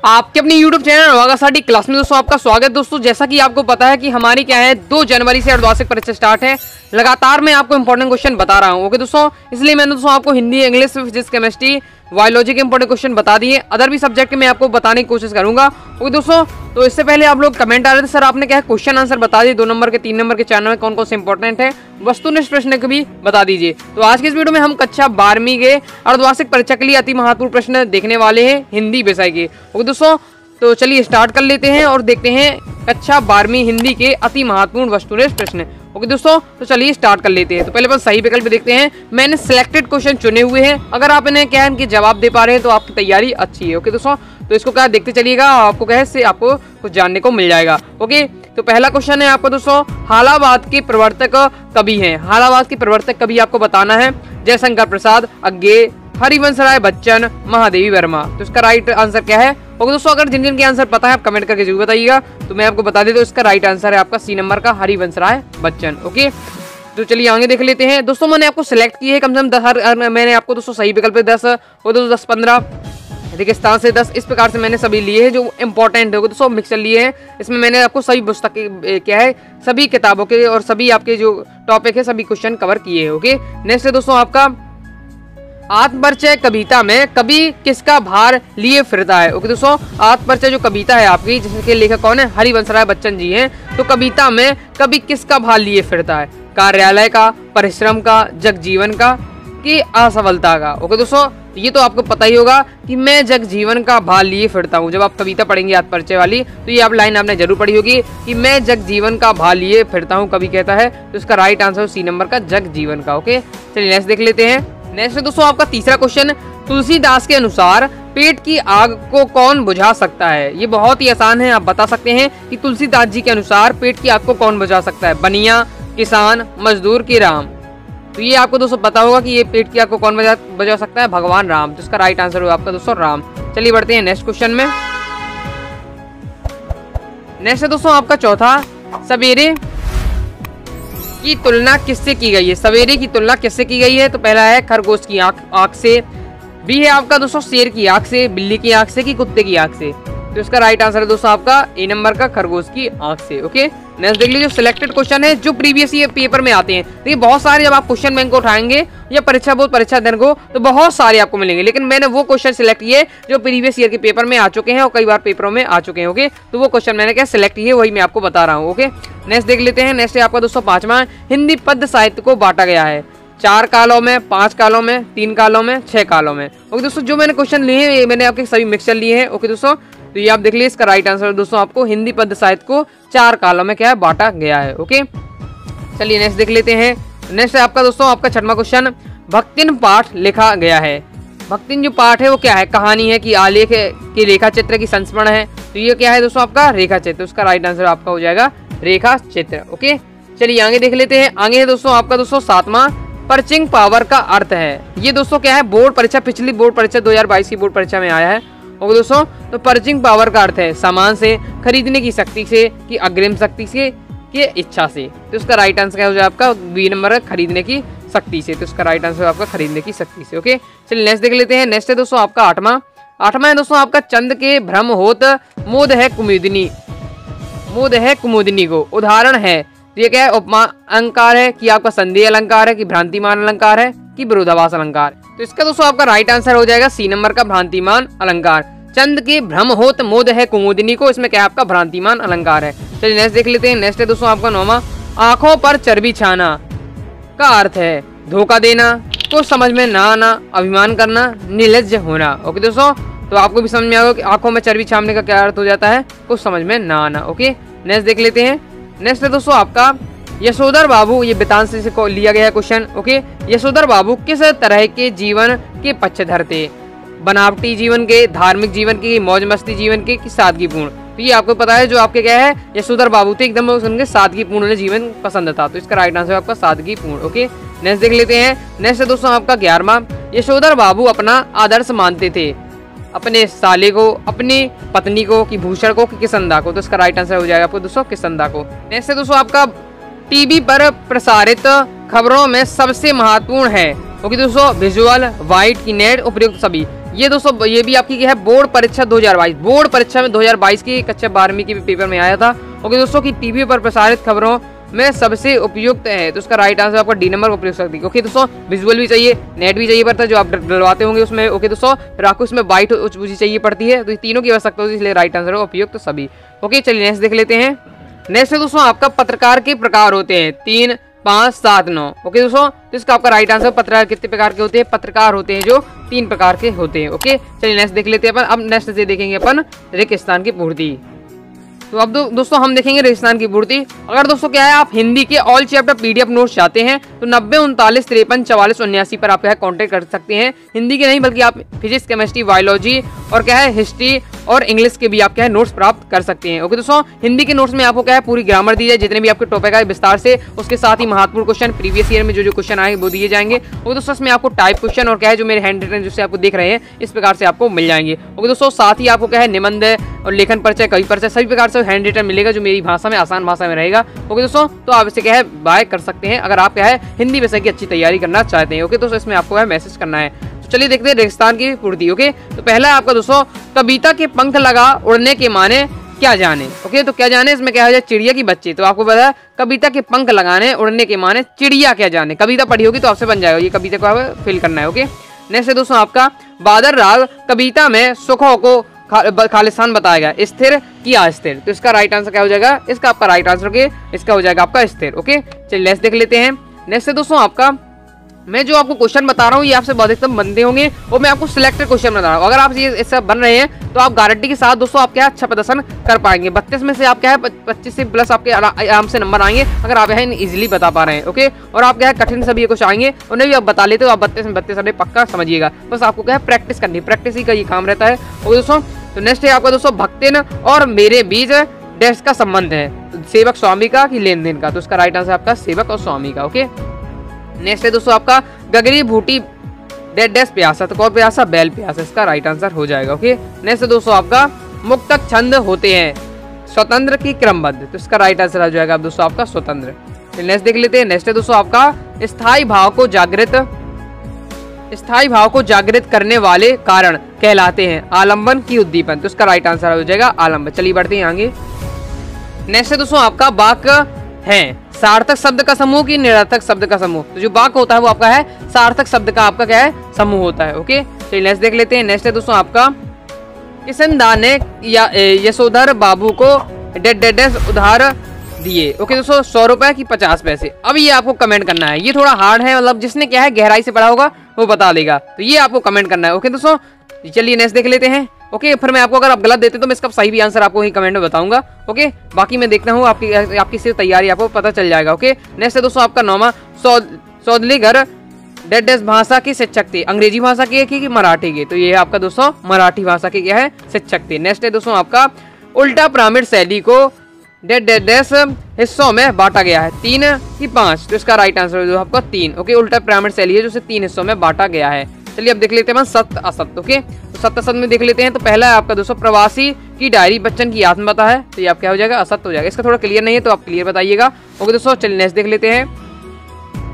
आपके अपने YouTube channel वागासाडी class में दोस्तों आपका स्वागत। दोस्तों जैसा कि आपको पता है कि हमारी क्या है 2 जनवरी से अर्धवार्षिक परीक्षा स्टार्ट है। लगातार मैं आपको इंपॉर्टेंट क्वेश्चन बता रहा हूँ। ओके दोस्तों, इसलिए मैंने दोस्तों आपको Hindi, English, physics, chemistry, biology के इंपॉर्टेंट क्वेश्चन बता दिए। अदर भी सब्जेक्ट में आपको बताने की कोशिश करूंगा। ओके दोस्तों, तो इससे पहले आप लोग कमेंट आ रहे थे सर आपने क्या है क्वेश्चन आंसर बता दिए 2 नंबर के, 3 नंबर के, 4 नंबर में कौन कौन से इंपॉर्टेंट है, वस्तुनिष्ठ प्रश्न को भी बता दीजिए। तो आज की इस वीडियो में हम कक्षा 12वीं के अर्धवार्षिक परीक्षा के लिए अति महत्वपूर्ण प्रश्न देखने वाले हैं हिंदी विषय के। ओके दोस्तों, तो चलिए स्टार्ट कर लेते हैं और देखते हैं कक्षा 12वीं हिंदी के अति महत्वपूर्ण वस्तुनिष्ठ प्रश्न। ओके दोस्तों, तो चलिए स्टार्ट कर लेते हैं। तो पहले बस सही विकल्प देखते हैं। मैंने सिलेक्टेड क्वेश्चन चुने हुए हैं, अगर आप इन्हें क्या है इनके जवाब दे पा रहे हैं तो आपकी तैयारी अच्छी है। ओके दोस्तों, तो इसको क्या देखते चलिएगा, आपको क्या है इससे आपको कुछ जानने को मिल जाएगा। ओके, तो पहला क्वेश्चन है आपको दोस्तों, हालावाद के प्रवर्तक कवि हैं। हालावाद के प्रवर्तक कवि आपको बताना है। जयशंकर प्रसाद, अज्ञे, हरिवंश राय बच्चन, महादेवी वर्मा। तो इसका राइट आंसर क्या है? ओके दोस्तों, अगर जिन जिन के आंसर पता है आप कमेंट करके जरूर बताइएगा। तो मैं आपको बता देता हूं, इसका राइट आंसर है आपका सी नंबर का हरिवंश राय बच्चन। ओके, तो चलिए आगे देख लेते हैं। दोस्तों मैंने आपको सिलेक्ट किए कम से कम 10, मैंने आपको दोस्तों सही विकल्प 10 और दोस्तों 10-15 रेगिस्तान से 10, इस प्रकार से मैंने सभी लिए हैं जो इंपॉर्टेंट है। दोस्तों मिक्सर लिए हैं, इसमें मैंने आपको सभी पुस्तकें क्या है सभी किताबों के और सभी आपके जो टॉपिक है सभी क्वेश्चन कवर किए हैं। ओके, नेक्स्ट है दोस्तों आपका आत्मपरिचय कविता में कवि किसका भार लिए फिरता है। ओके दोस्तों, आत्मपरिचय जो कविता है आपकी जिसके लेखक कौन है, हरिवंश राय बच्चन जी हैं। तो कविता में कवि किसका भार लिए फिरता है, कार्यालय का, परिश्रम का, जगजीवन का कि असफलता का। ओके दोस्तों, ये तो आपको पता ही होगा कि मैं जगजीवन का भार लिए फिरता हूँ। जब आप कविता पढ़ेंगे आत्मपरिचय वाली तो ये आप लाइन आपने जरूर पढ़ी होगी कि मैं जगजीवन का भार लिए फिरता हूँ कवि कहता है। तो इसका राइट आंसर सी नंबर का जगजीवन का। ओके, चलिए नेक्स्ट देख लेते हैं। नेक्स्ट दोस्तों आपका तीसरा क्वेश्चन, तुलसीदास के अनुसार पेट की आग को कौन बुझा सकता है। ये बहुत ही आसान है, आप बता सकते हैं कि तुलसीदास जी के अनुसार पेट की आग को कौन बुझा सकता है, बनिया, किसान, मजदूर की राम। तो ये आपको दोस्तों पता होगा कि ये पेट की आग को कौन बुझा सकता है, भगवान राम। तो इसका राइट आंसर होगा आपका दोस्तों राम। चलिए बढ़ते हैं नेक्स्ट क्वेश्चन में। नेक्स्ट है दोस्तों आपका चौथा, सवेरे की तुलना किससे की गई है। सवेरे की तुलना किससे की गई है। तो पहला है खरगोश की आंख से, बी है आपका दोस्तों शेर की आंख से, बिल्ली की आंख से कि कुत्ते की आंख से। तो इसका राइट आंसर है दोस्तों आपका ए नंबर का खरगोश की आंख से। ओके, नेक्स्ट देख लीजिए। सिलेक्टेड क्वेश्चन है जो प्रीवियस ईयर पेपर में आते हैं। देखिए बहुत सारे जब आप क्वेश्चन बैंक को उठाएंगे या परीक्षा बोर्ड परीक्षा दिन को तो बहुत सारे आपको मिलेंगे, लेकिन मैंने वो क्वेश्चन सिलेक्ट किए जो प्रीवियस ईयर के पेपर में आ चुके हैं और कई बार पेपरों में आ चुके हैं। ओके, तो वो क्वेश्चन मैंने क्या सिलेक्ट किए वही मैं आपको बता रहा हूँ। ओके, नेक्स्ट देख लेते हैं। नेक्स्ट है आपका दोस्तों पांचवा, हिंदी पद्य साहित्य को बांटा गया है 4 कालों में, 5 कालों में, 3 कालों में, 6 कालों में। ओके दोस्तों, जो मैंने क्वेश्चन लिए हैं मैंने आपके सभी मिक्सचर लिए हैं। ओके दोस्तों, तो ये आप देख लीजिए, इसका राइट आंसर दोस्तों आपको हिंदी पद्य साहित्य को 4 कालों में क्या है बांटा गया है। ओके, चलिए नेक्स्ट देख लेते हैं। नेक्स्ट है आपका दोस्तों आपका 6वां क्वेश्चन, भक्तिन पाठ लिखा गया है। भक्तिन जो पाठ है वो क्या है, कहानी है कि आलेख की रेखा चित्र की संस्मरण है। तो ये क्या है दोस्तों आपका रेखा चित्र। उसका राइट आंसर आपका हो जाएगा रेखा चित्र। ओके, चलिए आगे देख लेते हैं। आगे है दोस्तों आपका दोस्तों 7वां, पर्चिंग पावर का अर्थ है। ये दोस्तों क्या है बोर्ड परीक्षा, पिछली बोर्ड परीक्षा 2022 की बोर्ड परीक्षा में आया है। ओके दोस्तों, तो पर्चिंग पावर का अर्थ है सामान से, खरीदने की शक्ति से कि अग्रिम शक्ति से कि इच्छा से। तो इसका राइट आंसर क्या हो जाएगा आपका बी नंबर है खरीदने की शक्ति से। तो इसका राइट आंसर आपका खरीदने की शक्ति से। ओके, चलिए नेक्स्ट देख लेते हैं। नेक्स्ट है दोस्तों आपका 8वां है दोस्तों आपका, चंद के भ्रम होत मोद है कुमुदिनी, मोद है कुमुदिनी को उदाहरण है। तो ये क्या है उपमा अलंकार है कि आपका संदेह अलंकार है कि भ्रांतिमान अलंकार है कि विरोधाभास अलंकार। तो इसका दोस्तों आपका राइट आंसर हो जाएगा सी नंबर का भ्रांतिमान अलंकार। चंद के भ्रम होत मोद है कुमुदिनी को, इसमें क्या है आपका भ्रांतिमान अलंकार है। चलिए नेक्स्ट देख लेते हैं। नेक्स्ट है दोस्तों आपका 9वां, आंखों पर चर्बी छाना का अर्थ है धोखा देना, कुछ समझ में ना आना, अभिमान करना, निर्लज्ज होना। ओके दोस्तों, तो आपको भी समझ में आएगा कि आंखों में चर्बी छापने का क्या अर्थ हो जाता है, कुछ समझ में ना आना। ओके, नेक्स्ट देख लेते हैं। नेक्स्ट है दोस्तों आपका यशोधर बाबू, ये बेतान से लिया गया है क्वेश्चन। ओके, यशोधर बाबू किस तरह के जीवन के पक्षधर थे, बनावटी जीवन के, धार्मिक जीवन के, मौज मस्ती जीवन के कि सादगीपूर्ण। तो ये आपको पता है जो आपके क्या है यशोधर बाबू थे एकदम उनके सादगीपूर्ण जीवन पसंद था। तो इसका राइट आंसर आपका सादगीपूर्ण। ओके, नेक्स्ट देख लेते हैं। नेक्स्ट है दोस्तों आपका 11वां, यशोधर बाबू अपना आदर्श मानते थे अपने साले को, अपनी पत्नी को कि भूषण को कि किसंदा को। तो इसका राइट आंसर हो जाएगा आपको दोस्तों किसंदा को। नेक्स्ट है दोस्तों आपका टीवी पर प्रसारित खबरों में सबसे महत्वपूर्ण है। ओके दोस्तों, विजुअल, वाइट की नेट, उपयुक्त सभी। ये दोस्तों ये भी आपकी क्या है बोर्ड परीक्षा 2022, बोर्ड परीक्षा में 2022 की कक्षा 12वीं के पेपर में आया था। ओके दोस्तों कि टीवी पर प्रसारित खबरों में सबसे उपयुक्त है, तो उसका राइट आंसर आपका डी नंबर उपयुक्त शक्ति। ओके दोस्तों विजुअल भी चाहिए, नेट भी चाहिए पड़ता है जो आप डलवाते होंगे उसमें। ओके दोस्तों फिर आपको उसमें बाइट चाहिए पड़ती है, तो ये तीनों की आवश्यकता होती है, इसलिए राइट आंसर उपयुक्त सभी। ओके चलिए नेक्स्ट देख लेते हैं। नेक्स्ट है दोस्तों आपका पत्रकार के प्रकार होते हैं 3, 5, 7, 9। ओके दोस्तों तो इसका आपका राइट आंसर पत्रकार कितने प्रकार के होते हैं, पत्रकार होते हैं जो 3 प्रकार के होते हैं। ओके चलिए नेक्स्ट देख लेते हैं अपन। अब नेक्स्ट से देखेंगे अपन रेगिस्तान की पूर्ति। तो अब दोस्तों हम देखेंगे रेगिस्तान की पूर्ति। अगर दोस्तों क्या है आप हिंदी के ऑल चैप्टर पीडीएफ नोट्स चाहते हैं तो 90 39 53 44 79 पर आप क्या है कॉन्टेक्ट कर सकते हैं। हिंदी के नहीं बल्कि आप फिजिक्स, केमिस्ट्री, बायोलॉजी और क्या है हिस्ट्री और इंग्लिश के भी आप क्या है नोट्स प्राप्त कर सकते हैं। ओके दोस्तों हिंदी के नोट्स में आपको क्या है पूरी ग्रामर दी जाए, जितने भी आपके टॉपिक है विस्तार से, उसके साथ ही महत्वपूर्ण क्वेश्चन प्रीवियस ईयर में जो क्वेश्चन आए वो दिए जाएंगे। ओके दोस्तों इसमें आपको टाइप क्वेश्चन और क्या है जो मेरे हैंड रिटन जिससे आपको देख रहे हैं इस प्रकार से आपको मिल जाएंगे। ओके दोस्तों साथ ही आपको क्या है निबंध और लेखन परिचय, कवि परिचय सभी प्रकार से हैंड रिटन मिलेगा जो मेरी भाषा में आसान भाषा में रहेगा। ओके दोस्तों तो आप इसे क्या है बाय कर सकते हैं अगर आप क्या है हिंदी विषय की अच्छी तैयारी करना चाहते हैं। ओके दोस्तों इसमें आपको मैसेज करना है। तो चलिए देखते हैं रेगिस्तान की पूर्ति। ओके तो पहला है आपका दोस्तों कविता के पंख लगा उड़ने के माने क्या जाने। ओके तो क्या जाने इसमें क्या हो जाए चिड़िया की बच्ची, तो आपको पता है कविता के पंख लगाने उड़ने के माने चिड़िया क्या जाने। कविता पढ़ी होगी तो आपसे बन जाएगा, ये कविता को फिल करना है। ओके नेक्स्ट है दोस्तों आपका बादर राग कविता में सुखों को खालिस्तान बताया गया, स्थिर की अस्थिर, तो इसका राइट आंसर क्या हो जाएगा, इसका आपका राइट आंसर के इसका हो जाएगा आपका स्थिर। ओके चलिए नेक्स्ट देख लेते हैं। नेक्स्ट है दोस्तों आपका मैं जो आपको क्वेश्चन बता रहा हूँ ये आपसे बहुत एकदम बनते होंगे और मैं आपको सिलेक्टेड क्वेश्चन बता रहा हूँ। अगर आप ये इससे बन रहे हैं तो आप गारंटी के साथ दोस्तों आप क्या अच्छा प्रदर्शन कर पाएंगे। 32 में से आप क्या है 25 से प्लस आपके आराम से नंबर आएंगे अगर आप यहाँ इजीली बता पा रहे हैं। ओके और आप क्या है कठिन सभी कुछ आएंगे उन्हें भी आप बता लेते हो, आप 32 में 32 पक्का समझिएगा। बस आपको क्या है प्रैक्टिस करनी, प्रैक्टिस ही का ये काम रहता है। ओके दोस्तों तो नेक्स्ट है आपका दोस्तों भक्तिन और मेरे बीच डैश का संबंध है, सेवक स्वामी का कि लेन देन का, तो उसका राइट आंसर आपका सेवक और स्वामी का। ओके नेक्स्ट है दोस्तों आपका गगरी भूटी डैश प्यासा, तो कौन प्यासा, बैल प्यासा, इसका राइट आंसर हो जाएगा। ओके नेक्स्ट है दोस्तों आपका मुक्तक छंद होते हैं स्वतंत्र की क्रमबद्ध, तो इसका राइट आंसर आ जाएगा दोस्तों आपका स्वतंत्र। नेक्स्ट देख लेते हैं। नेक्स्ट है दोस्तों आपका स्थायी भाव को जागृत करने वाले कारण कहलाते हैं आलंबन की उद्दीपन, तो इसका राइट आंसर हो जाएगा आलंबन। चलिए बढ़ते हैं आगे। नेक्स्ट है दोस्तों आपका वाक्य है सार्थक शब्द का समूह की निरर्थक शब्द का समूह, तो जो वाक्य होता है वो आपका है सार्थक शब्द का आपका क्या है समूह होता है। ओके चलिए नेक्स्ट देख लेते हैं। नेक्स्ट है दोस्तों आपका किशनदा ने यशोधर बाबू को डेड उधार दिए। ओके दोस्तों 100 रुपए की 50 पैसे। अब ये आपको कमेंट करना है, ये थोड़ा हार्ड है, मतलब जिसने क्या है गहराई से पढ़ा होगा वो बता देगा, तो ये आपको कमेंट करना है। ओके दोस्तों चलिए नेक्स्ट देख लेते हैं। ओके फिर मैं आपको अगर आप गलत देते तो मैं इसका सही भी आंसर आपको ही कमेंट में बताऊंगा। ओके बाकी मैं देखता हूँ आपकी सिर्फ तैयारी आपको पता चल जाएगा। ओके नेक्स्ट है दोस्तों आपका नौमा सौदलीगर डेड भाषा के शिक्षक थे, अंग्रेजी भाषा के कि मराठी के, तो ये आपका दोस्तों मराठी भाषा के क्या है शिक्षक थे। नेक्स्ट है दोस्तों आपका उल्टा पिरामिड शैली को डेड हिस्सों में बांटा गया है 3 कि 5, तो इसका राइट आंसर है आपका 3। ओके उल्टा पिरामिड शैली है जो 3 हिस्सों में बांटा गया है। चलिए अब देख लेते हैं सत्य असत्य। ओके तो सत्य असत्य में देख लेते हैं। तो पहला है आपका दोस्तों प्रवासी की डायरी बच्चन की आत्मकथा है, तो ये आप क्या हो जाएगा असत्य हो जाएगा। इसका थोड़ा क्लियर नहीं है तो आप क्लियर बताइएगा। ओके दोस्तों चलिए नेक्स्ट देख लेते हैं।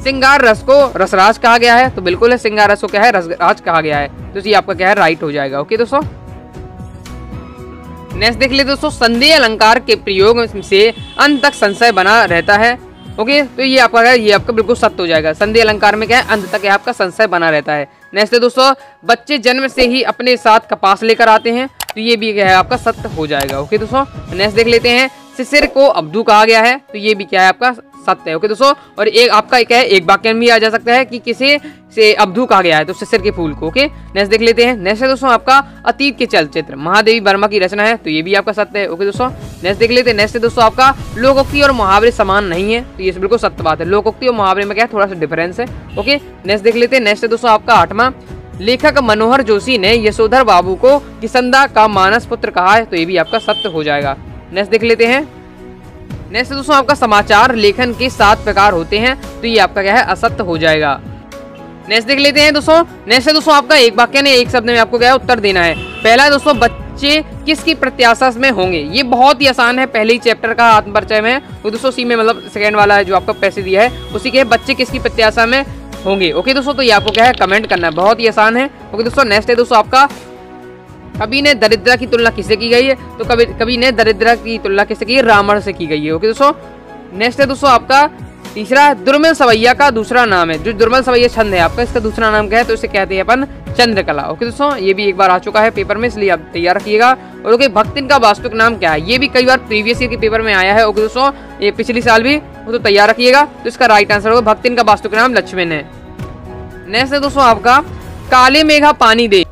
सिंगार रस को रसराज कहा गया है, तो बिल्कुल है सिंगार रस को क्या है रसराज कहा गया है, तो ये आपका क्या है राइट हो जाएगा। ओके दोस्तों नेक्स्ट देख लेते दोस्तों संदेह अलंकार के प्रयोग से अंत तक संशय बना रहता है। ओके तो ये आपका है ये आपका बिल्कुल सत्य हो जाएगा। संदेह अलंकार में क्या है अंत तक आपका संशय बना रहता है। नेक्स्ट है दोस्तों बच्चे जन्म से ही अपने साथ कपास लेकर आते हैं, तो ये भी क्या है आपका सत्य हो जाएगा। ओके दोस्तों नेक्स्ट देख लेते हैं। शिशिर को अब्दू कहा गया है, तो ये भी क्या है आपका सत्य है। ओके दोस्तों और एक आपका क्या है एक वाक्य में भी आ जा सकता है कि किसी से अब्दू कहा गया है, तो शिशिर के फूल को। ओके नेक्स्ट देख लेते हैं। नेक्स्ट है दोस्तों आपका अतीत के चलचित्र महादेवी वर्मा की रचना है, तो ये भी आपका सत्य है। ओके दोस्तों नेक्स्ट देख लेते हैं। नेक्स्ट है दोस्तों आपका लोकोक्ति और मुहावरे समान नहीं है, तो ये बिल्कुल सत्य बात है। लोकोक्ति और मुहावरे में क्या है थोड़ा सा डिफरेंस है। ओके नेक्स्ट देख लेते हैं। नेक्स्ट है दोस्तों आपका 8वां लेखक मनोहर जोशी ने यशोधर बाबू को किशनदा का मानस पुत्र कहा है, तो ये भी आपका सत्य हो जाएगा। नेक्स्ट देख लेते हैं। नेक्स्ट दोस्तों आपका समाचार लेखन के 7 प्रकार होते हैं, तो ये आपका क्या है असत्य हो जाएगा। नेक्स्ट देख लेते हैं दोस्तों। नेक्स्ट है दोस्तों आपका एक वाक्य ने एक शब्द में आपको क्या है उत्तर देना है। पहला है दोस्तों बच्चे किसकी प्रत्याशा में होंगे, ये बहुत ही आसान है, पहले ही चैप्टर का आत्म परिचय में वो दोस्तों सी में मतलब सेकंड वाला है जो आपका पैसे दिया है उसी के बच्चे किसकी प्रत्याशा में होंगे। ओके दोस्तों, तो ये आपको क्या है कमेंट करना है, बहुत ही आसान है। ओके दोस्तों, नेक्स्ट है दोस्तों आपका कवि ने दरिद्रता की तुलना किससे की गई है? तो कवि ने दरिद्रता की तुलना किससे की है? रावण से की गई है। ओके दोस्तों, नेक्स्ट है दोस्तों आपका तीसरा, दुर्मिल सवैया का दूसरा नाम है। जो दुर्मिल सवैया छंद है आपका, इसका दूसरा नाम क्या है? तो इसे कहते हैं अपन चंद्रकला। ओके दोस्तों, ये भी एक बार आ चुका है पेपर में, इसलिए आप तैयार रखिएगा। और ओके, भक्तिन का वास्तविक नाम क्या है? ये भी कई बार प्रीवियस ईयर के पेपर में आया है। ओके दोस्तों, ये पिछली साल भी, वो तो तैयार रखिएगा। तो इसका राइट आंसर होगा भक्तिन का वास्तविक नाम लक्ष्मण है। नेक्स्ट है दोस्तों आपका काले मेघा पानी दे।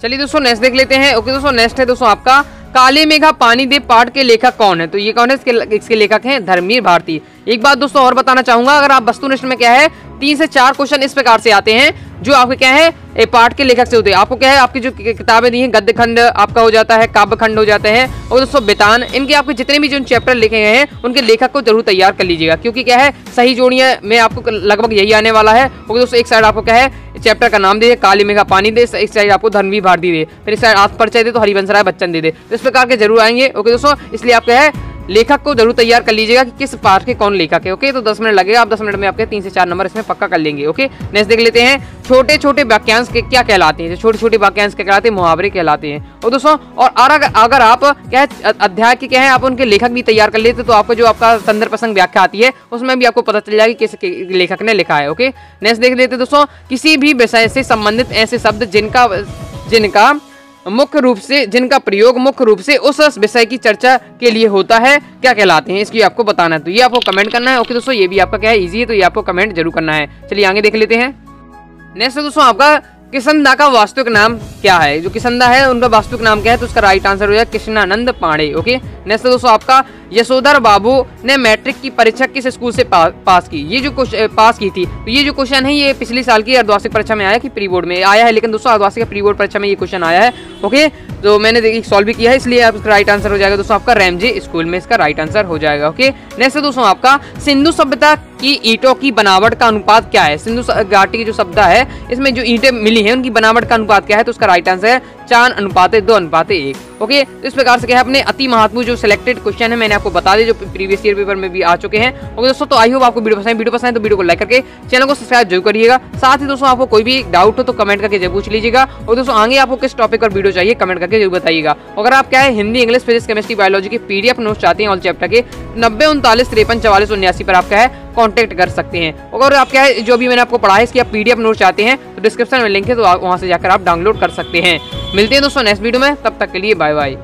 चलिए दोस्तों नेक्स्ट देख लेते हैं। ओके दोस्तों, नेक्स्ट है दोस्तों आपका काले मेघा पानी दे पाठ के लेखक कौन है? तो ये कौन है? इसके लेखक हैं धर्मवीर भारती। एक बात दोस्तों और बताना चाहूंगा, अगर आप वस्तुनिष्ठ में क्या है 3 से 4 क्वेश्चन इस प्रकार से आते हैं जो आपके क्या है पाठ के लेखक से होते हैं। आपको क्या है, आपकी जो किताबें दी हैं गद्य खंड आपका हो जाता है, काव्य खंड हो जाते हैं, और दोस्तों बेतान, इनके आपके जितने भी जो चैप्टर लिखे गए हैं उनके लेखक को जरूर तैयार कर लीजिएगा, क्योंकि क्या है सही जोड़ियां में आपको लगभग यही आने वाला है। और दोस्तों एक साइड आपको क्या है चैप्टर का नाम दे, काली मेघा पानी दे, एक साइड आपको धर्मवीर भारती दे, फिर इस साइड आत्मपरिचय दे तो हरिवंश राय बच्चन दे। तो इस प्रकार के जरूर आएंगे। ओके दोस्तों, इसलिए आप क्या है लेखक को जरूर तैयार कर लीजिएगा कि किस पाठ के कौन लेखक है। ओके, तो 10 मिनट लगेगा, आप 10 मिनट में आपके 3 से 4 नंबर इसमें पक्का कर लेंगे। ओके, नेक्स्ट देख लेते हैं छोटे छोटे वाक्यांश के क्या कहलाते हैं? छोटे छोटे वाक्यांश क्या कहलाते हैं? मुहावरे कहलाते हैं। और दोस्तों और अगर आप क्या है अध्याय के क्या है आप उनके लेखक भी तैयार कर लेते तो आपको जो आपका संदर्भ प्रसंग व्याख्या आती है उसमें भी आपको पता चल जाएगी किस लेखक ने लिखा है। ओके, नेक्स्ट देख लेते हैं दोस्तों किसी भी विषय से संबंधित ऐसे शब्द जिनका प्रयोग मुख्य रूप से उस विषय की चर्चा के लिए होता है क्या कहलाते हैं? इसकी आपको बताना है, तो ये आपको कमेंट करना है। ओके दोस्तों, ये भी आपका क्या है इजी है, तो ये आपको कमेंट जरूर करना है। चलिए आगे देख लेते हैं। नेक्स्ट दोस्तों आपका किसंदा का वास्तविक नाम क्या है? जो किसंदा है उनका वास्तविक नाम क्या है? तो उसका राइट आंसर हो जाएगा कृष्णानंद पांडे। ओके, नेक्स्ट दोस्तों आपका यशोधर बाबू ने मैट्रिक की परीक्षा किस स्कूल से पास की? ये जो पास की थी, तो ये जो क्वेश्चन है ये पिछली साल की अर्धवार्षिक परीक्षा में आया कि प्री बोर्ड में आया है, लेकिन दोस्तों अर्धवार्षिक प्री बोर्ड परीक्षा में ये क्वेश्चन आया है। ओके, तो मैंने सॉल्व भी किया है, इसलिए आपका राइट आंसर हो जाएगा दोस्तों आपका रैमजे स्कूल में इसका राइट आंसर हो जाएगा। ओके, नेक्स्ट दोस्तों आपका सिंधु सभ्यता की ईंटों की बनावट का अनुपात क्या है? सिंधु घाटी की जो सभ्यता है इसमें जो ईंटें मिली हैं उनकी बनावट का अनुपात क्या है? तो उसका राइट आंसर है 4:2:1। ओके, तो इस प्रकार से क्या है अपने अति महत्वपूर्ण जो सिलेक्टेड क्वेश्चन है मैंने आपको बता दिया जो प्रीवियस ईयर पेपर में भी आ चुके हैं। ओके दोस्तों, तो आई होप आपको वीडियो पसंद है तो वीडियो को लाइक करके चैनल को सब्सक्राइब जरूर करिएगा। साथ ही दोस्तों आपको कोई भी डाउट हो तो कमेंट करके जरूर पूछ लीजिएगा। और दोस्तों आगे आपको किस टॉपिक पर वीडियो चाहिए कमेंट करके जरूर बताइएगा। अगर आप क्या है Hindi, English, physics, chemistry, biology के PDF नोट्स चाहते हैं ऑल चैप्टर के 90 39 53 44 79 पर आप क्या है कांटेक्ट कर सकते हैं। अगर आप क्या है जो भी मैंने आपको पढ़ा है इसकी आप PDF नोट चाहते हैं तो डिस्क्रिप्शन में लिंक है, तो वहां से जाकर आप डाउनलोड कर सकते हैं। मिलते हैं दोस्तों नेक्स्ट वीडियो में, तब तक के लिए बाय बाय।